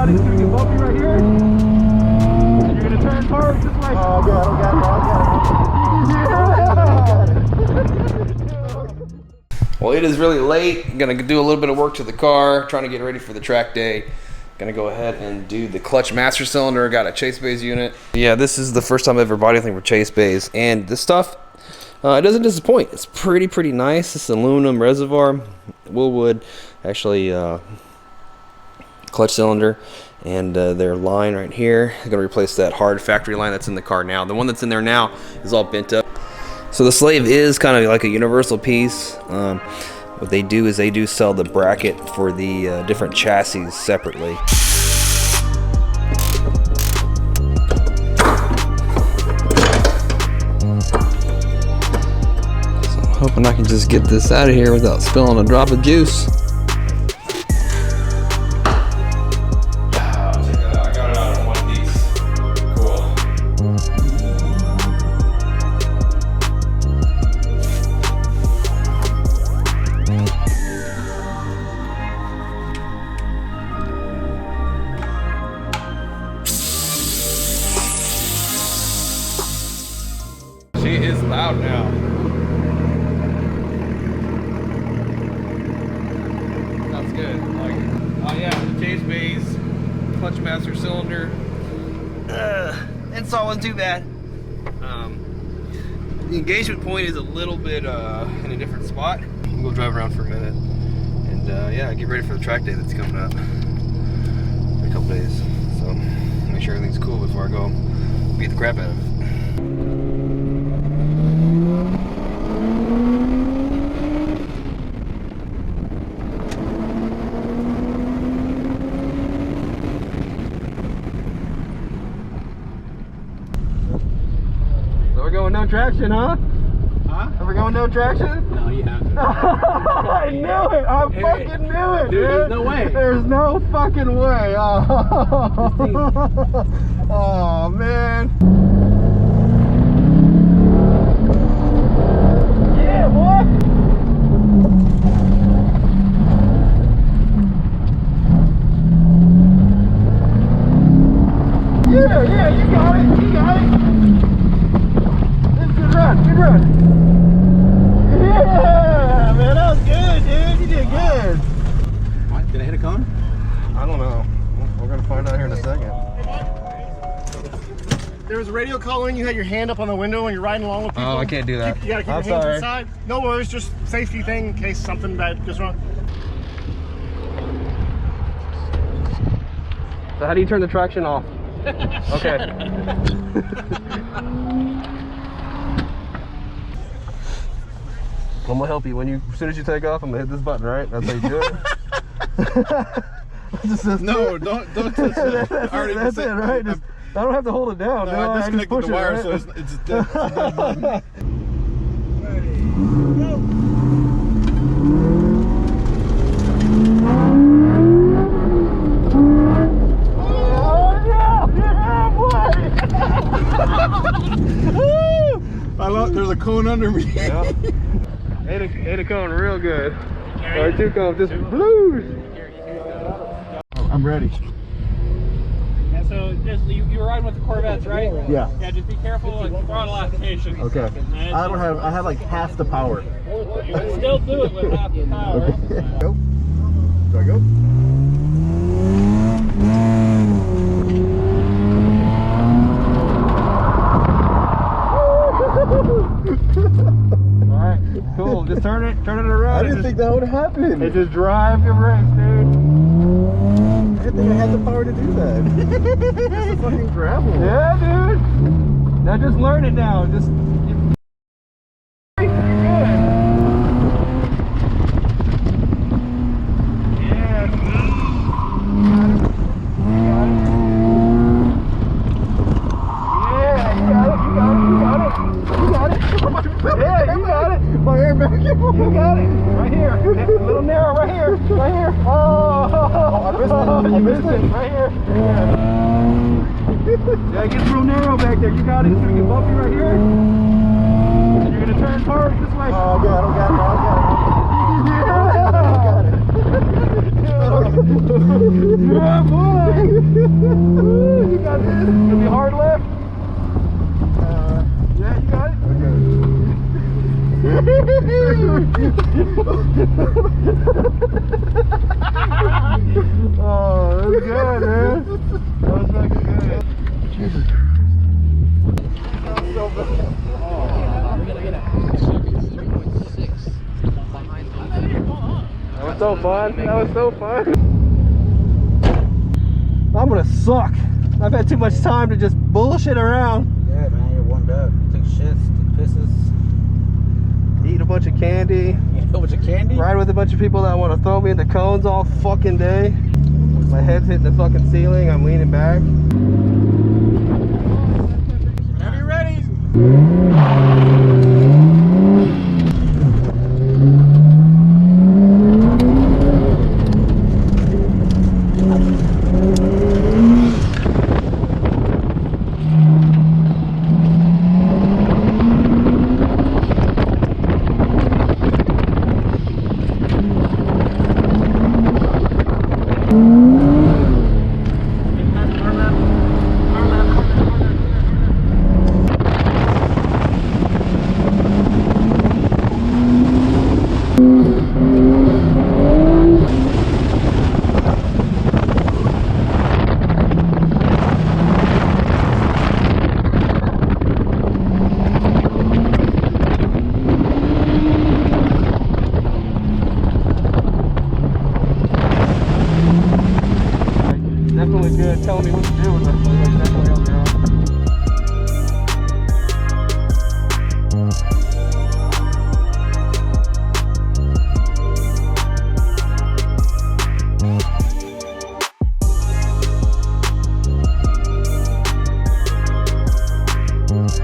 got it. It's gonna get bumpy right here. And you're gonna turn hard this way. Oh, good. Well, it is really late. I'm gonna do a little bit of work to the car, trying to get ready for the track day. Gonna go ahead and do the clutch master cylinder. Got a Chasebays unit. Yeah, this is the first time I've ever bought anything for Chasebays, and this stuff, it doesn't disappoint. It's pretty nice. It's an aluminum reservoir, Willwood, actually clutch cylinder, and their line right here. I'm gonna replace that hard factory line that's in the car now. The one that's in there now is all bent up. So the Slave is kind of like a universal piece. What they do is they do sell the bracket for the different chassis separately. So I'm hoping I can just get this out of here without spilling a drop of juice. She is loud now. Sounds good. Like, oh yeah, the Chasebays clutch master cylinder. It's all wasn't too bad. The engagement point is a little bit in a different spot. We'll drive around for a minute, and yeah, get ready for the track day that's coming up in a couple days. So make sure everything's cool before I go beat the crap out of it. So we're going no traction, huh? Huh? Are we going no traction? No, you have to. I knew it! I fucking knew it, dude! There's no way. There's no fucking way! Oh, oh man! Yeah, boy! Yeah, you got it! You got it! Good run. Yeah, man, that was good, dude. You did good. What? Did I hit a cone? I don't know. We're gonna find out here in a second. There was a radio call when you had your hand up on the window when you're riding along with people. Oh, I can't do that. You gotta keep your hands inside. No worries, just safety thing in case something bad goes wrong. So how do you turn the traction off? Okay. I'm gonna help you. As soon as you take off, I'm gonna hit this button, right? That's how you do it. No, don't touch that. That's it, right? I don't have to hold it down. No, I disconnected the wire, so it's dead. Button. Ready, go. There's a cone under me. Yeah. Ate a cone real good. R32 cone just blues. I'm ready. Yeah, so just you were riding with the Corvettes, right? Yeah. Yeah, just be careful like throttle application. Okay. I have like half the power. You can still do it with half the power. Okay. Go. Do I go? Alright, cool. Just turn it around. I didn't think that would happen. It just drive your brakes, dude. I didn't think I had the power to do that. It's a fucking gravel. Yeah, dude. Now just learn it now. Just you're good. Yeah. Yeah, you got it. Yeah, you got it. My airbag. You got it. Right here. A little narrow right here. Right here. Oh, I missed it. Right here. Yeah, it gets real narrow back there. You got it. It's going to get bumpy right here. And you're going to turn hard this way. Oh, God, oh, God, oh, God. Yeah, boy. You got this. It's gonna be a hard lift. Yeah, you got it. Oh, that was good, man. That was fucking good. Jesus. That was so bad. That was so fun. That was so fun. I'm gonna suck. I've had too much time to just bullshit around. Yeah, man, you're warmed up. Took shits, took pisses. Eating a bunch of candy. You know, with your candy? Ride with a bunch of people that want to throw me into cones all fucking day. My head's hitting the fucking ceiling. I'm leaning back. Have you ready? Definitely good. Telling me what to do with it. Definitely on your own.